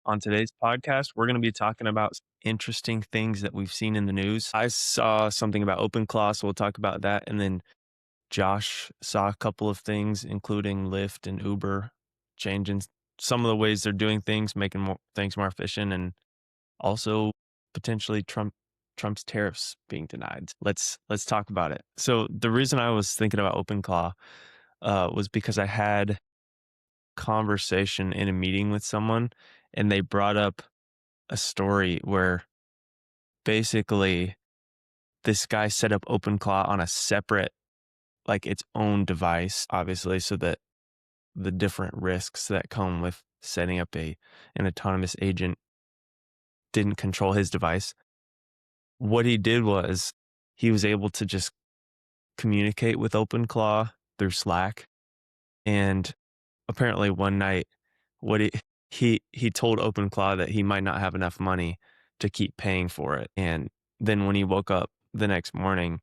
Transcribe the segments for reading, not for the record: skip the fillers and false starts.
On today's podcast, we're going to be talking about interesting things that we've seen in the news. I saw something about OpenClaw, so we'll talk about that. And then Josh saw a couple of things, including Lyft and Uber changing some of the ways they're doing things, making things more efficient, and also potentially Trump's tariffs being denied. Let's talk about it. So the reason I was thinking about OpenClaw was because I had conversation in a meeting with someone, and they brought up a story where basically this guy set up OpenClaw on a separate, like its own device, obviously, so that the different risks that come with setting up an autonomous agent didn't control his device. What he did was he was able to just communicate with OpenClaw through Slack. And apparently one night, what he told OpenClaw that he might not have enough money to keep paying for it. And then when he woke up the next morning,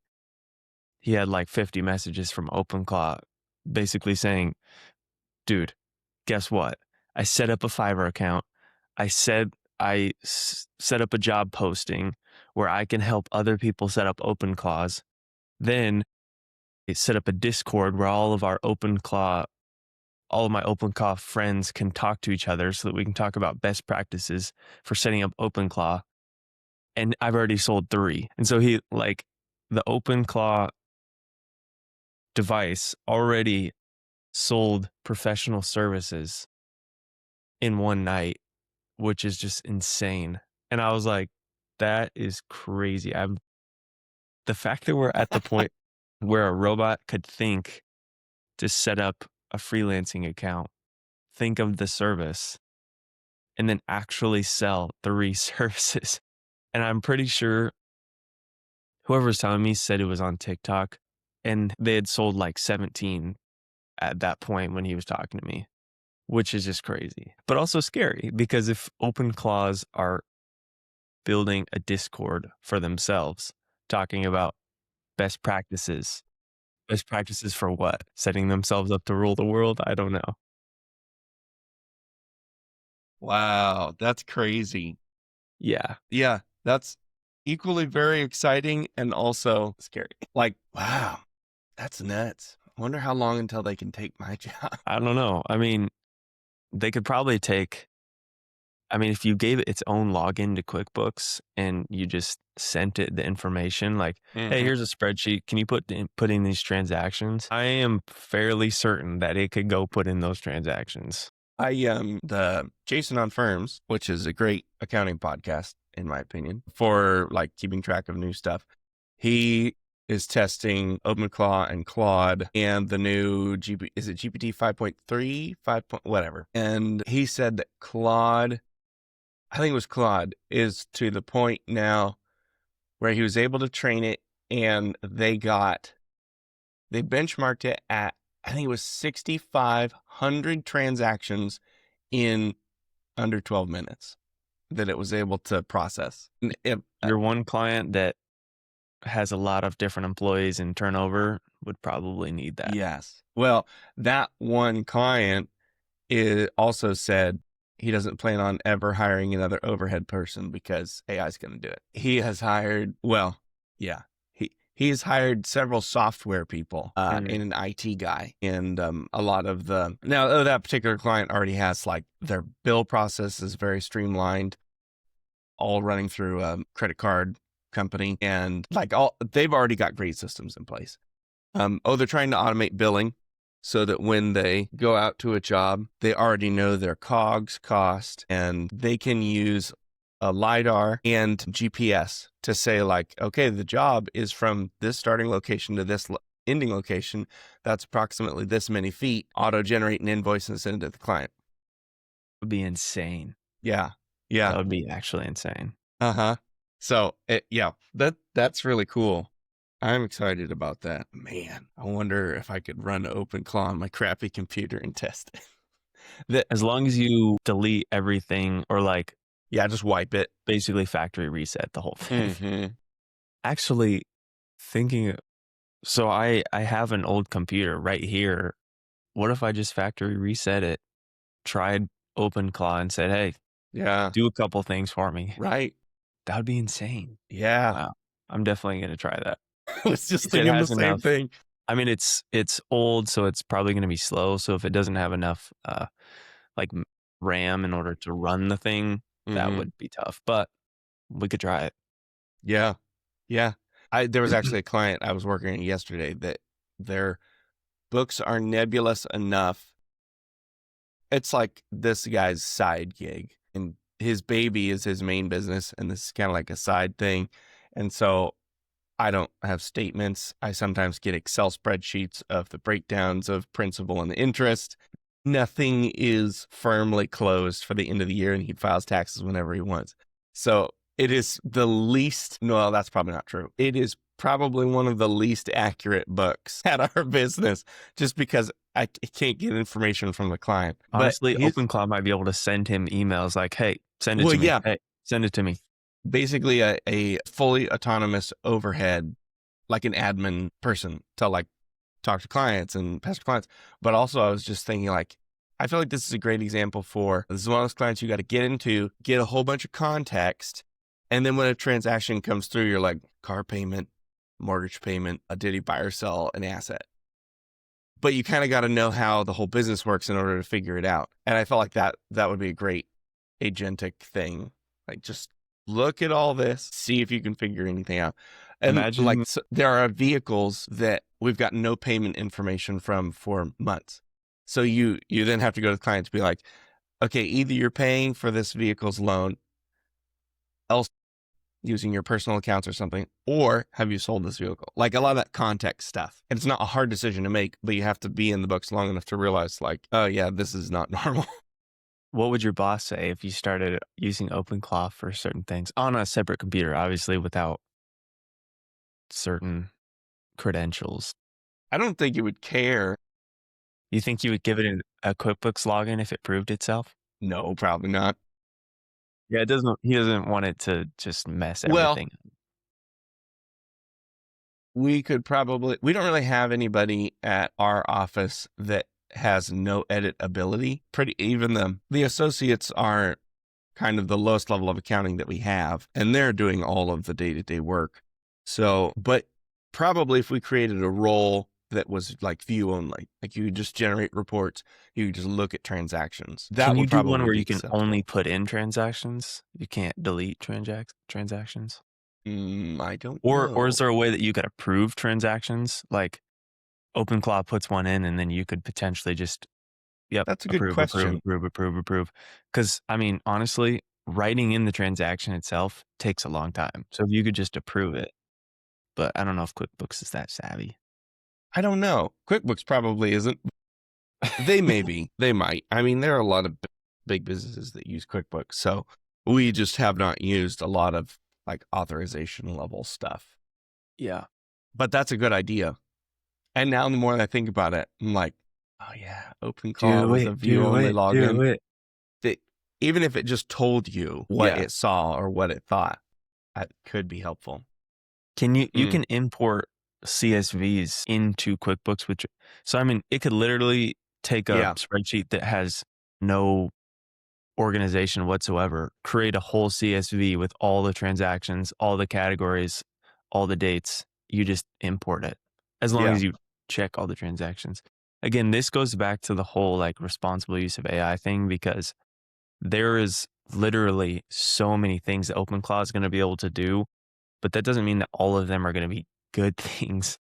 he had like 50 messages from OpenClaw basically saying, dude, guess what? I set up a Fiverr account. I said set up a job posting where I can help other people set up OpenClaws. Then I set up a Discord where all of my OpenClaw friends can talk to each other so that we can talk about best practices for setting up OpenClaw. And I've already sold 3. And so the OpenClaw device already sold professional services in one night, which is just insane. And I was like, that is crazy. The fact that we're at the point where a robot could think to set up a freelancing account, think of the service, and then actually sell 3 services. And I'm pretty sure whoever's telling me said it was on TikTok, and they had sold like 17 at that point when he was talking to me, which is just crazy, but also scary because if OpenClaws are building a Discord for themselves, talking about best practices for what? Setting themselves up to rule the world? I don't know. Wow, that's crazy. Yeah. Yeah, that's equally very exciting and also scary. Like, wow, that's nuts. I wonder how long until they can take my job. I don't know. I mean, they could probably if you gave it its own login to QuickBooks and you just sent it the information like, hey, here's a spreadsheet. Can you put in these transactions? I am fairly certain that it could go put in those transactions. The Jason on Firms, which is a great accounting podcast, in my opinion, for like keeping track of new stuff. He is testing OpenClaw and Claude and the new is it GPT 5.3, 5. Whatever. And he said that Claude, I think it was Claude, is to the point now where he was able to train it and they benchmarked it at, I think it was 6,500 transactions in under 12 minutes that it was able to process. Your one client that has a lot of different employees and turnover would probably need that. Yes. Well, that one client also said he doesn't plan on ever hiring another overhead person because AI is going to do it. He has hired, he's hired several software people and an IT guy. And a lot of that particular client already has like their bill process is very streamlined, all running through a credit card company. And they've already got great systems in place. They're trying to automate billing so that when they go out to a job, they already know their COGS cost and they can use a LiDAR and GPS to say like, okay, the job is from this starting location to this ending location. That's approximately this many feet. Auto-generate an invoice and send it to the client. It would be insane. Yeah. That would be actually insane. So that's really cool. I'm excited about that. Man, I wonder if I could run OpenClaw on my crappy computer and test it. As long as you delete everything or just wipe it. Basically factory reset the whole thing. Actually so I have an old computer right here. What if I just factory reset it, tried OpenClaw and said, hey, Yeah. do a couple things for me. Right. That would be insane. Yeah. Wow. I'm definitely gonna try that. I was just If it thinking the has same enough, thing. I mean, it's old, so it's probably gonna be slow, so if it doesn't have enough, like, RAM in order to run the thing, that Mhm. would be tough, but we could try it. Yeah. Yeah. There was actually a client I was working on yesterday that their books are nebulous enough. It's like this guy's side gig, and his baby is his main business, and this is kinda like a side thing, and so I don't have statements. I sometimes get Excel spreadsheets of the breakdowns of principal and interest. Nothing is firmly closed for the end of the year, and he files taxes whenever he wants. So it is the least, no, that's probably not true. It is probably one of the least accurate books at our business just because I can't get information from the client. But Honestly, he's, OpenClaw might be able to send him emails like, "Hey, send it well, to me. yeah, Hey, send it to me." basically a fully autonomous overhead, like an admin person to like talk to clients and past clients. But also I was just thinking like, I feel like this is a great example for this is one of those clients you got to get into, get a whole bunch of context. And then when a transaction comes through, you're like car payment, mortgage payment, did he buy or sell an asset? But you kind of got to know how the whole business works in order to figure it out. And I felt like that would be a great agentic thing. Like just look at all this, see if you can figure anything out. And like Imagine so there are vehicles that we've got no payment information from for months. So you then have to go to the client to be like, okay, either you're paying for this vehicle's loan, else using your personal accounts or something, or have you sold this vehicle? Like a lot of that context stuff. And it's not a hard decision to make, but you have to be in the books long enough to realize like, oh yeah, this is not normal. what would your boss say if you started using OpenClaw for certain things on a separate computer, obviously without certain credentials? I don't think you would care. You think you would give it a QuickBooks login if it proved itself? No, probably not. Yeah, it doesn't he doesn't want it to just mess Well, everything up. we don't really have anybody at our office that has no edit ability. Even the associates are kind of the lowest level of accounting that we have, and they're doing all of the day-to-day work. So, but probably if we created a role that was like view only, like you could just generate reports, you could just look at transactions, that Can you would do one probably where be you can only acceptable. put in transactions? You can't delete transactions? I don't Or is know. there a way that you could approve transactions? Like OpenClaw puts one in and then you could potentially just, yep, That's a good approve, approve, question. approve, approve, approve. Because, I mean, honestly, writing in the transaction itself takes a long time. So if you could just approve it, but I don't know if QuickBooks is that savvy. I don't know. QuickBooks probably isn't. They might. I mean, there are a lot of big businesses that use QuickBooks. So we just have not used a lot of like authorization level stuff. Yeah. But that's a good idea. And now the more that I think about it, I'm like, oh yeah, OpenClaw Do with it, a view do only it, do login. it. That even if it just told you what Yeah. it saw or what it thought, that could be helpful. You Mm, can import CSVs into QuickBooks, which, so I mean, it could literally take a yeah. spreadsheet that has no organization whatsoever, create a whole CSV with all the transactions, all the categories, all the dates. You just import it as long Yeah. as you check all the transactions. Again, this goes back to the whole like responsible use of AI thing because there is literally so many things that OpenClaw is going to be able to do, but that doesn't mean that all of them are going to be good things.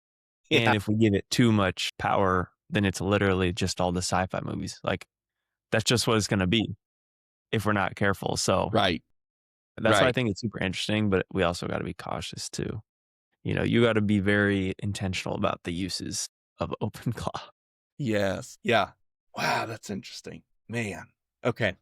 Yeah. And if we give it too much power, then it's literally just all the sci-fi movies. Like that's just what it's going to be if we're not careful. So Right. that's why I Right. think it's super interesting, but we also got to be cautious too. You know, you got to be very intentional about the uses of OpenClaw. Yes. Yeah. Wow, that's interesting. Man. Okay.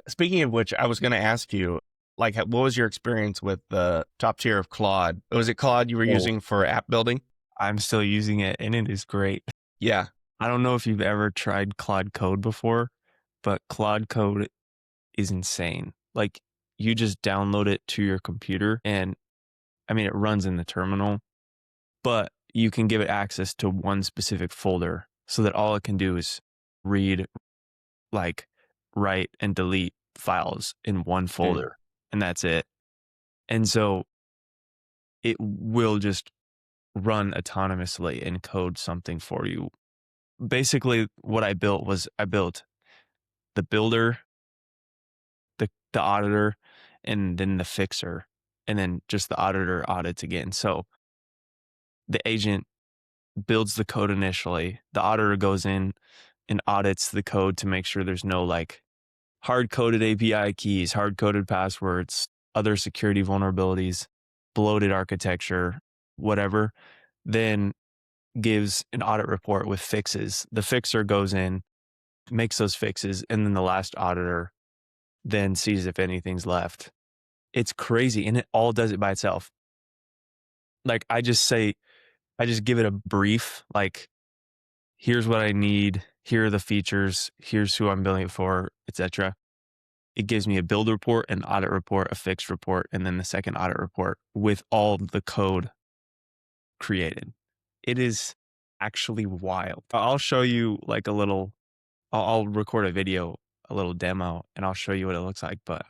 Speaking of which, I was going to ask you, like, what was your experience with the top tier of Claude? Was it Claude you were Oh, using for app building? I'm still using it and it is great. Yeah. I don't know if you've ever tried Claude Code before, but Claude Code is insane. Like you just download it to your computer and I mean, it runs in the terminal, but you can give it access to one specific folder so that all it can do is read, like write and delete files in one Mm. folder, and that's it. And so it will just run autonomously and code something for you. Basically, what I built was I built the builder, the auditor, and then the fixer, and then just the auditor audits again. So the agent builds the code initially. The auditor goes in and audits the code to make sure there's no like hard-coded API keys, hard-coded passwords, other security vulnerabilities, bloated architecture, whatever. Then gives an audit report with fixes. The fixer goes in, makes those fixes, and then the last auditor then sees if anything's left. It's crazy, and it all does it by itself. Like I just give it a brief, like, here's what I need, here are the features, here's who I'm building it for, etc. It gives me a build report, an audit report, a fixed report, and then the second audit report with all the code created. It is actually wild. I'll show you like I'll record a video, a little demo, and I'll show you what it looks like, but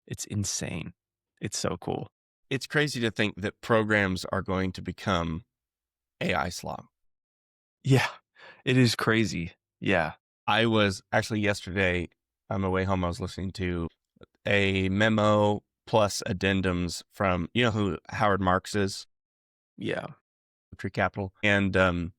it's insane. It's so cool. It's crazy to think that programs are going to become AI slop. Yeah, it is crazy. Yeah. I was actually yesterday on my way home, I was listening to a memo plus addendums from, you know who Howard Marks is? Yeah. Tree Capital. And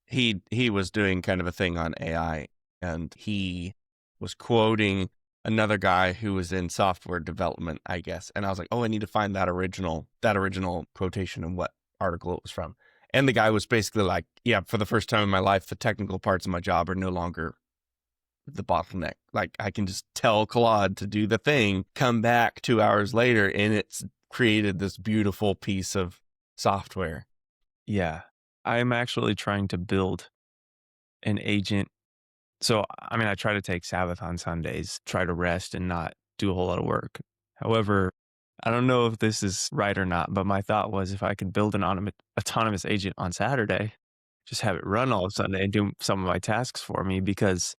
he was doing kind of a thing on AI, and he was quoting another guy who was in software development, I guess. And I was like, oh, I need to find that original quotation and what article it was from. And the guy was basically like, yeah, for the first time in my life, the technical parts of my job are no longer the bottleneck. Like I can just tell Claude to do the thing, come back 2 hours later, and it's created this beautiful piece of software. Yeah. I'm actually trying to build an agent. So, I mean, I try to take Sabbath on Sundays, try to rest and not do a whole lot of work. However, I don't know if this is right or not, but my thought was if I could build an autonomous agent on Saturday, just have it run all of Sunday and do some of my tasks for me, because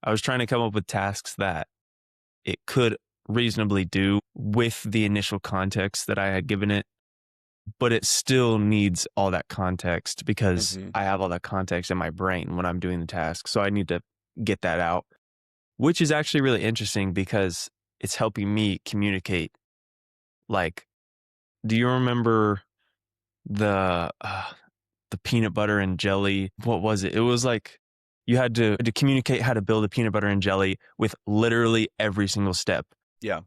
I was trying to come up with tasks that it could reasonably do with the initial context that I had given it, but it still needs all that context because I have all that context in my brain when I'm doing the task. So I need to get that out, which is actually really interesting because it's helping me communicate. Like, do you remember the peanut butter and jelly? What was it? It was like you had to communicate how to build a peanut butter and jelly with literally every single step. Yeah.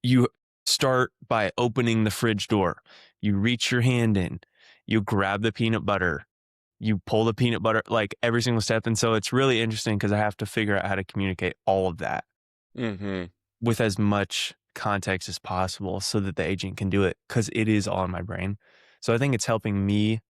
You start by opening the fridge door. You reach your hand in, you grab the peanut butter, you pull the peanut butter, like every single step. And so it's really interesting because I have to figure out how to communicate all of that with as much context as possible so that the agent can do it, because it is all in my brain. So I think it's helping me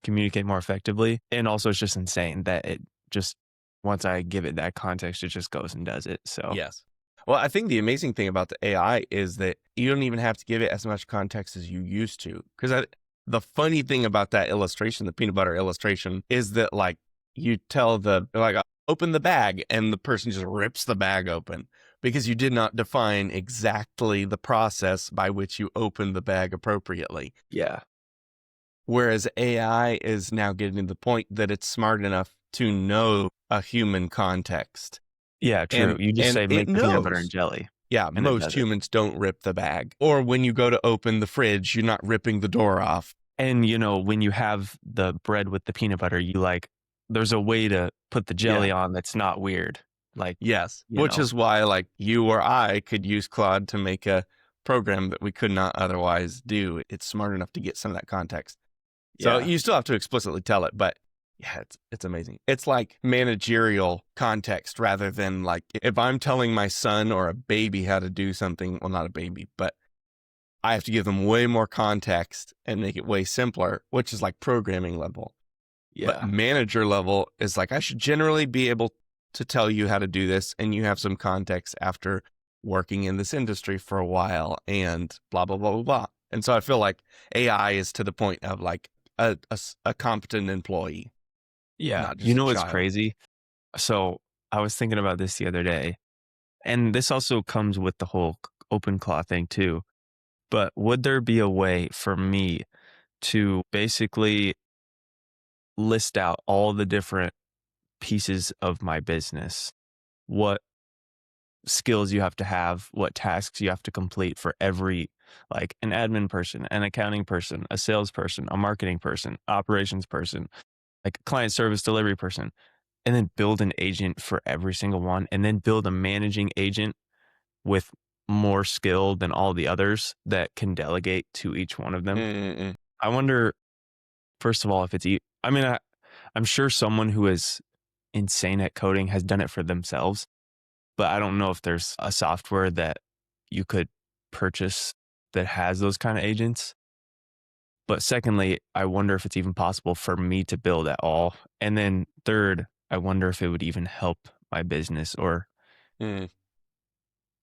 communicate more effectively. And also it's just insane that it just, once I give it that context, it just goes and does it. So yes. Well, I think the amazing thing about the AI is that you don't even have to give it as much context as you used to. Because the funny thing about that illustration, the peanut butter illustration, is that like you tell open the bag, and the person just rips the bag open because you did not define exactly the process by which you open the bag appropriately. yeah. Whereas AI is now getting to the point that it's smart enough to know a human context. Yeah, true. You just say make the peanut butter and jelly. Yeah, and most humans don't rip the bag. Or when you go to open the fridge, you're not ripping the door off. And, you know, when you have the bread with the peanut butter, you like, there's a way to put the jelly on that's not weird. Like, yes, which is why like you or I could use Claude to make a program that we could not otherwise do. It's smart enough to get some of that context. So you still have to explicitly tell it, but yeah, it's amazing. It's like managerial context rather than like if I'm telling my son or a baby how to do something, well, not a baby, but I have to give them way more context and make it way simpler, which is like programming level. Yeah. But manager level is like, I should generally be able to tell you how to do this, and you have some context after working in this industry for a while and blah, blah, blah, blah, blah. And so I feel like AI is to the point of like a competent employee. Yeah. You know what's crazy? So I was thinking about this the other day, And this also comes with the whole OpenClaw thing too. But would there be a way for me to basically list out all the different pieces of my business? What skills you have, what tasks you have to complete for every, like an admin person, an accounting person, a salesperson, a marketing person, operations person, like a client service delivery person, and then build an agent for every single one, and then build a managing agent with more skill than all the others that can delegate to each one of them. Mm-mm. I wonder, first of all, if I mean, I'm sure someone who is insane at coding has done it for themselves, but I don't know if there's a software that you could purchase that has those kind of agents. But secondly, I wonder if it's even possible for me to build at all. And then third, I wonder if it would even help my business, or Mm.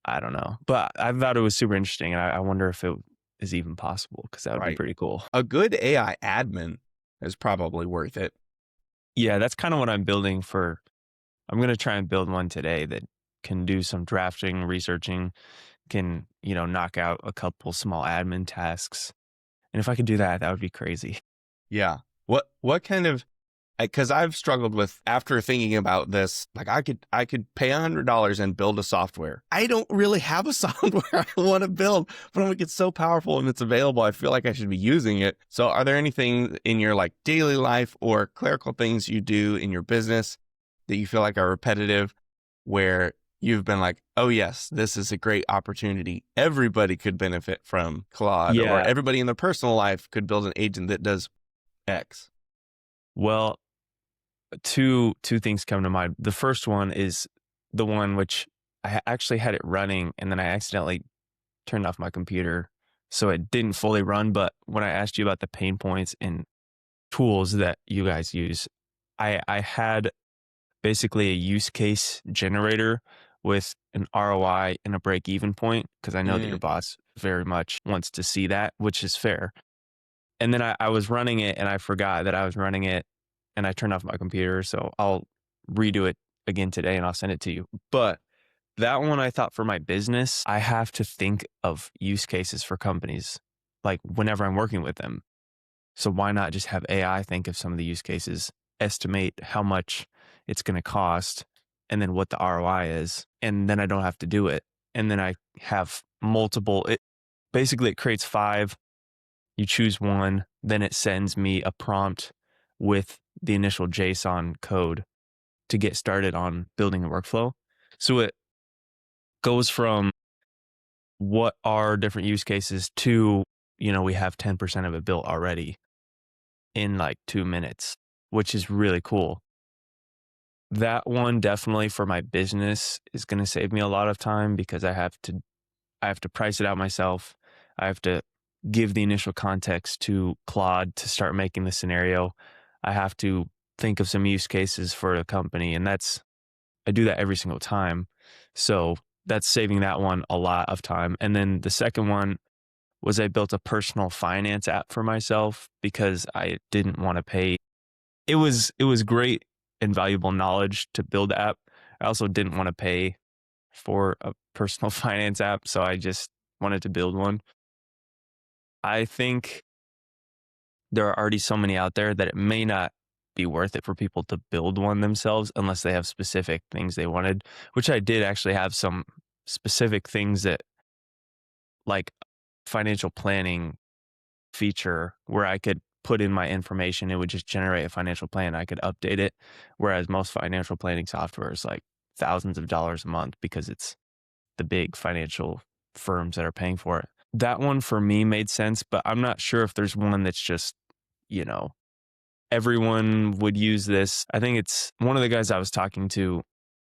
I don't know. But I thought it was super interesting, and I wonder if it is even possible, because that would be Right. pretty cool. A good AI admin is probably worth it. Yeah, that's kind of what I'm building for. I'm going to try and build one today that can do some drafting, researching, can, knock out a couple small admin tasks. And if I could do that, that would be crazy. Yeah. What kind of, because I've struggled with, after thinking about this, like I could pay $100 and build a software. I don't really have a software I want to build, but I'm like, it's so powerful and it's available. I feel like I should be using it. So are there anything in your like daily life or clerical things you do in your business that you feel like are repetitive, where you've been like, oh yes, this is a great opportunity. Everybody could benefit from Claude, or Yeah. everybody in their personal life could build an agent that does X. Well, two things come to mind. The first one is the one which I actually had it running, and then I accidentally turned off my computer, so it didn't fully run. But when I asked you about the pain points and tools that you guys use, I had basically a use case generator with an ROI and a break even point, because I know that your Mm. boss very much wants to see that, which is fair. And then I was running it, and I forgot that I was running it, and I turned off my computer. So I'll redo it again today, and I'll send it to you. But that one, I thought, for my business, I have to think of use cases for companies, like whenever I'm working with them. So why not just have AI think of some of the use cases, estimate how much it's going to cost, and then what the ROI is, and then I don't have to do it. And then I have multiple. It creates 5. You choose one, then it sends me a prompt with the initial JSON code to get started on building a workflow. So it goes from what are different use cases to, we have 10% of it built already in like 2 minutes, which is really cool. That one definitely for my business is going to save me a lot of time, because I have to price it out myself. I have to give the initial context to Claude to start making the scenario. I have to think of some use cases for the company, and I do that every single time. So that's saving that one a lot of time. And then the second one was I built a personal finance app for myself, because I didn't want to pay. It was great and valuable knowledge to build the app. I also didn't want to pay for a personal finance app, so I just wanted to build one. I think there are already so many out there that it may not be worth it for people to build one themselves unless they have specific things they wanted, which I did actually have some specific things that, like financial planning feature, where I could put in my information. It would just generate a financial plan. I could update it. Whereas most financial planning software is like thousands of dollars a month, because it's the big financial firms that are paying for it. That one for me made sense, but I'm not sure if there's one that's just, you know, everyone would use this. I think it's one of the guys I was talking to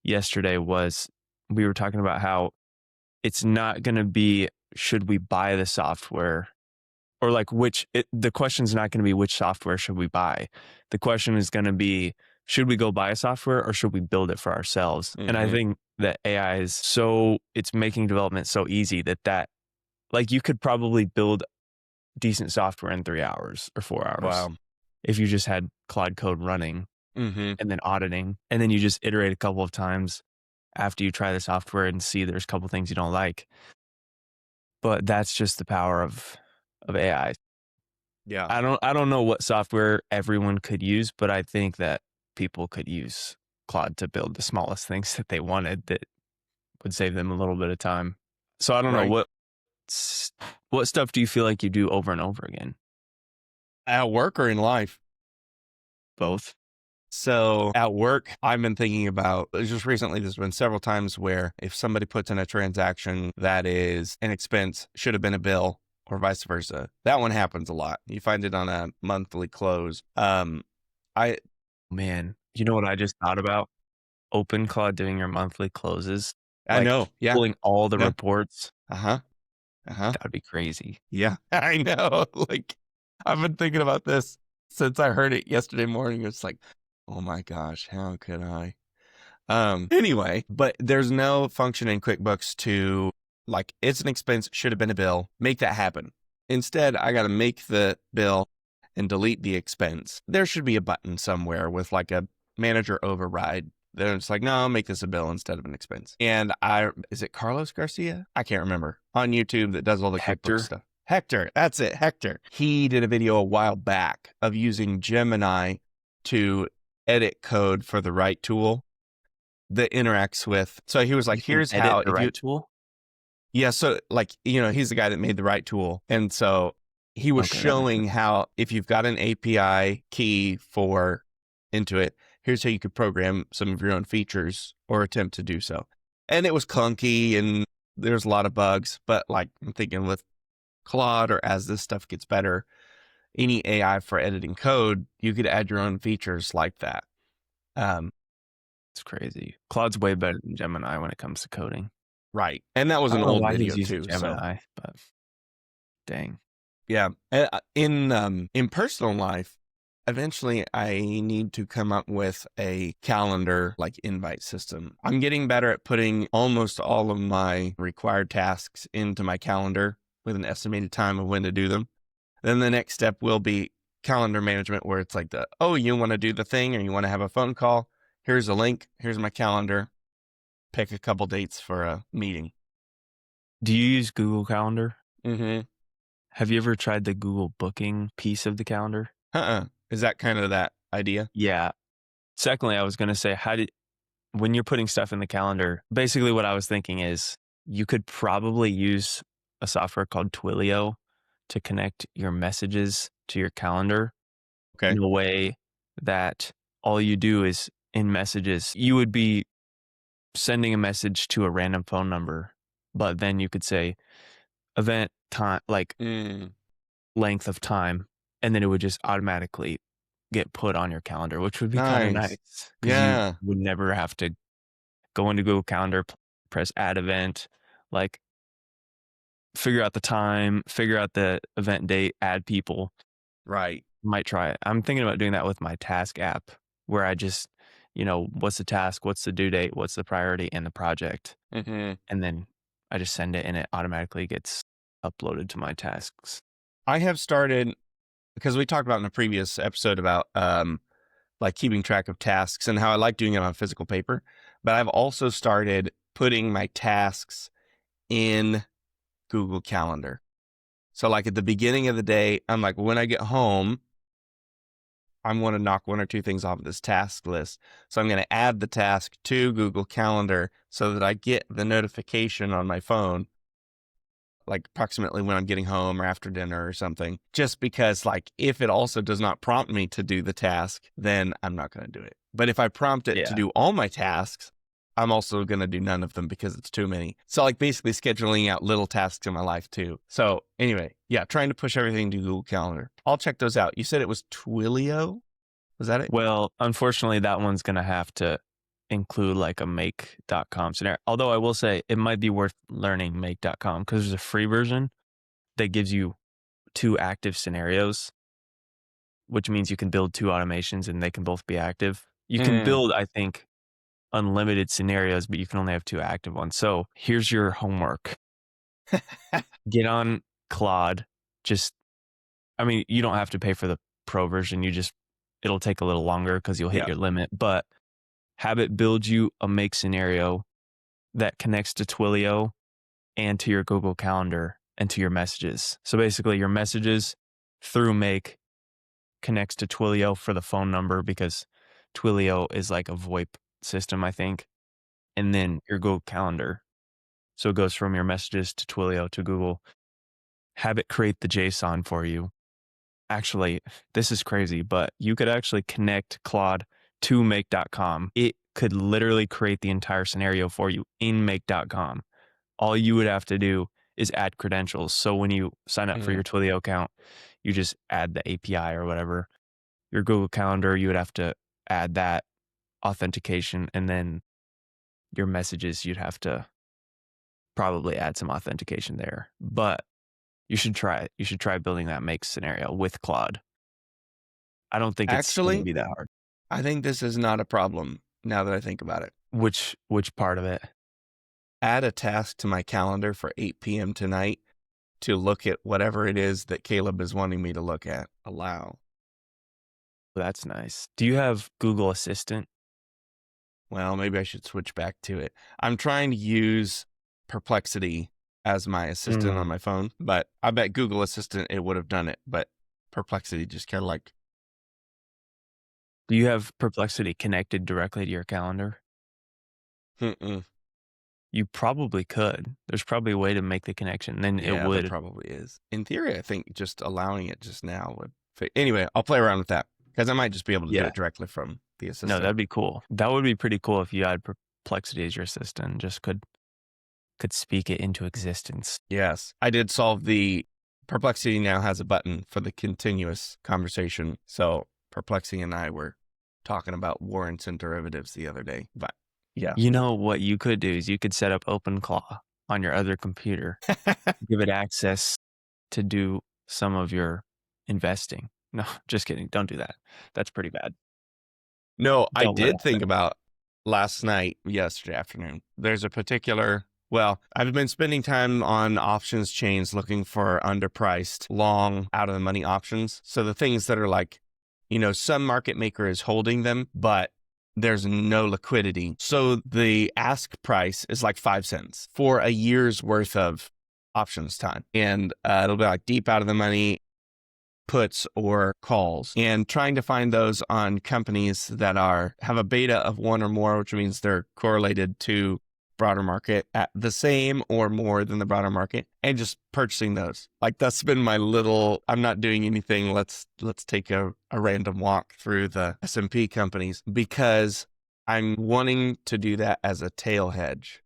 yesterday we were talking about how it's not going to be, should we buy the software, or like the question's not going to be which software should we buy. The question is going to be, should we go buy a software or should we build it for ourselves? And I think that AI it's making development so easy that like you could probably build decent software in 3 hours or 4 hours. Wow. If you just had Claude Code running Mm-hmm. and then auditing, and then you just iterate a couple of times, after you try the software and see there's a couple things you don't like. But that's just the power of AI. Yeah. I don't know what software everyone could use, but I think that people could use Claude to build the smallest things that they wanted that would save them a little bit of time. So I don't know Right. what stuff do you feel like you do over and over again? At work or in life? Both. So at work, I've been thinking about just recently, there's been several times where if somebody puts in a transaction that is an expense, should have been a bill, or vice versa. That one happens a lot. You find it on a monthly close. I Man, you know what I just thought about? OpenClaw doing your monthly closes, I like know. Yeah. pulling all the Yeah. reports. Uh-huh. Uh-huh. That'd be crazy. Yeah. I know. Like, I've been thinking about this since I heard it yesterday morning. It's like, oh my gosh, how could I? Anyway, but there's no function in QuickBooks to, like, it's an expense, should have been a bill, make that happen. Instead, I got to make the bill and delete the expense. There should be a button somewhere with like a manager override. Then it's like, no, make this a bill instead of an expense. And is it Carlos Garcia? I can't remember, on YouTube that does all the Hector? QuickBooks stuff. Hector, that's it, Hector. He did a video a while back of using Gemini to edit code for the right tool that interacts with. So he was like, You can here's edit how, the if you, right tool? yeah. So like, he's the guy that made the right tool. And so he was Okay, that makes showing sense. how, if you've got an API key for Intuit, here's how you could program some of your own features or attempt to do so. And it was clunky and there's a lot of bugs, but like, I'm thinking with Claude, or as this stuff gets better, any AI for editing code, you could add your own features like that. It's crazy. Claude's way better than Gemini when it comes to coding. Right. And that was I an don't know old why video he's using too. So Gemini, but dang. yeah. In personal life, eventually I need to come up with a calendar like invite system. I'm getting better at putting almost all of my required tasks into my calendar with an estimated time of when to do them. Then the next step will be calendar management, where it's like you want to do the thing or you want to have a phone call. Here's a link. Here's my calendar. Pick a couple dates for a meeting. Do you use Google Calendar? Mm-hmm. Have you ever tried the Google Booking piece of the calendar? Is that kind of that idea? Yeah. Secondly, I was going to say, when you're putting stuff in the calendar, basically what I was thinking is you could probably use a software called Twilio to connect your messages to your calendar Okay. in a way that all you do is in messages, you would be sending a message to a random phone number, but then you could say event time, like length of time, and then it would just automatically get put on your calendar, which would be kind of Nice. nice because you Yeah. would never have to go into Google Calendar, press add event, like figure out the time, figure out the event date, add people. Right. Might try it. I'm thinking about doing that with my task app where I just, what's the task, what's the due date, what's the priority and the project. Mm-hmm. And then I just send it and it automatically gets uploaded to my tasks. I have started, because we talked about in a previous episode about like keeping track of tasks and how I like doing it on physical paper, but I've also started putting my tasks in Google Calendar. So like at the beginning of the day, I'm like, when I get home, I'm going to knock one or two things off of this task list. So I'm going to add the task to Google Calendar so that I get the notification on my phone, like approximately when I'm getting home or after dinner or something, just because like if it also does not prompt me to do the task, then I'm not going to do it. But if I prompt it to do all my tasks, I'm also going to do none of them because it's too many. So like basically scheduling out little tasks in my life too. So anyway, yeah, trying to push everything to Google Calendar. I'll check those out. You said it was Twilio? Was that it? Well, unfortunately, that one's going to have to include like a make.com scenario. Although I will say it might be worth learning make.com because there's a free version that gives you 2 active scenarios, which means you can build 2 automations and they can both be active. You can build, I think, unlimited scenarios, but you can only have 2 active ones. So here's your homework. Get on Claude. You don't have to pay for the pro version. It'll take a little longer because you'll hit your limit, but have it build you a make scenario that connects to Twilio and to your Google Calendar and to your messages. So basically, your messages through Make connects to Twilio for the phone number because Twilio is like a VoIP system, I think. And then your Google Calendar. So it goes from your messages to Twilio to Google. Have it create the JSON for you. Actually, this is crazy, but you could actually connect Claude to make.com. It could literally create the entire scenario for you in make.com. All you would have to do is add credentials. So when you sign up for your Twilio account, you just add the API or whatever. Your Google Calendar, you would have to add that authentication, and then your messages, you'd have to probably add some authentication there. But you should try it. You should try building that make scenario with Claude. I don't think it's going to Actually, be that hard. I think this is not a problem now that I think about it. Which part of it? Add a task to my calendar for 8 p.m. tonight to look at whatever it is that Caleb is wanting me to look at. Allow. That's nice. Do you have Google Assistant? Well, maybe I should switch back to it. I'm trying to use Perplexity as my assistant on my phone, but I bet Google Assistant, it would have done it, but Perplexity just kind of like. Do you have Perplexity connected directly to your calendar? You probably could. There's probably a way to make the connection. Then it would. There probably is. In theory, I think just allowing it just now would. Anyway, I'll play around with that because I might just be able to do it directly from the assistant. No, that'd be cool. That would be pretty cool if you had Perplexity as your assistant and just could speak it into existence. Yes, I did solve the Perplexity now has a button for the continuous conversation. So Perplexity and I were talking about warrants and derivatives the other day, but yeah. You know what you could do is you could set up OpenClaw on your other computer, give it access to do some of your investing. No, just kidding. Don't do that. That's pretty bad. No, I did think about yesterday afternoon. There's a particular, I've been spending time on options chains looking for underpriced, long, out of the money options. So the things that are like, some market maker is holding them, but there's no liquidity. So the ask price is like 5 cents for a year's worth of options time. And it'll be like deep out of the money puts or calls, and trying to find those on companies that have a beta of 1 or more, which means they're correlated to broader market at the same or more than the broader market, and just purchasing those. Like that's been my little, I'm not doing anything. Let's take a random walk through the S&P companies because I'm wanting to do that as a tail hedge.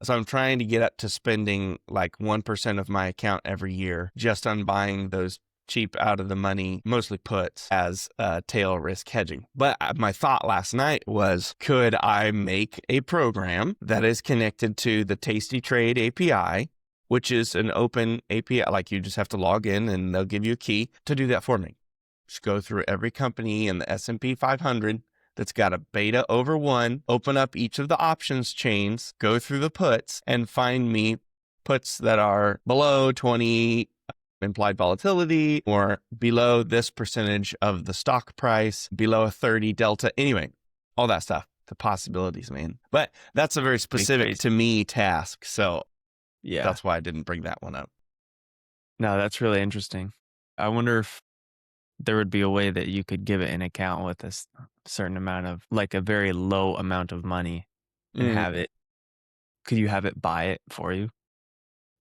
So I'm trying to get up to spending like 1% of my account every year just on buying those cheap out of the money, mostly puts, as tail risk hedging. But my thought last night was, could I make a program that is connected to the Tasty Trade API, which is an open API, like you just have to log in and they'll give you a key to do that for me. Just go through every company in the S&P 500 that's got a beta over 1, open up each of the options chains, go through the puts, and find me puts that are below 20 implied volatility or below this percentage of the stock price, below a 30 delta. Anyway, all that stuff, the possibilities, man. But that's a very specific to me task. So yeah, that's why I didn't bring that one up. No, that's really interesting. I wonder if there would be a way that you could give it an account with a certain amount of, like a very low amount of money and have it. Could you have it buy it for you?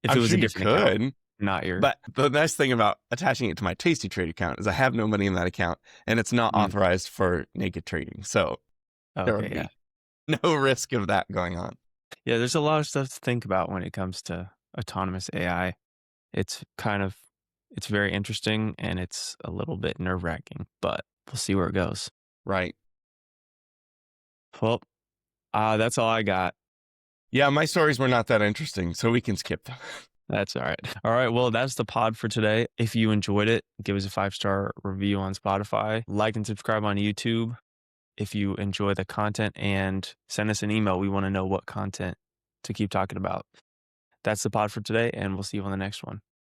If it was a different account. Not your. But the nice thing about attaching it to my Tasty Trade account is I have no money in that account and it's not authorized for naked trading. So there would be no risk of that going on. Yeah, there's a lot of stuff to think about when it comes to autonomous AI. It's very interesting and it's a little bit nerve-wracking, but we'll see where it goes. Right. Well, that's all I got. Yeah, my stories were not that interesting, so we can skip them. That's all right. All right. Well, that's the pod for today. If you enjoyed it, give us a 5-star review on Spotify, like and subscribe on YouTube if you enjoy the content, and send us an email. We want to know what content to keep talking about. That's the pod for today, and we'll see you on the next one.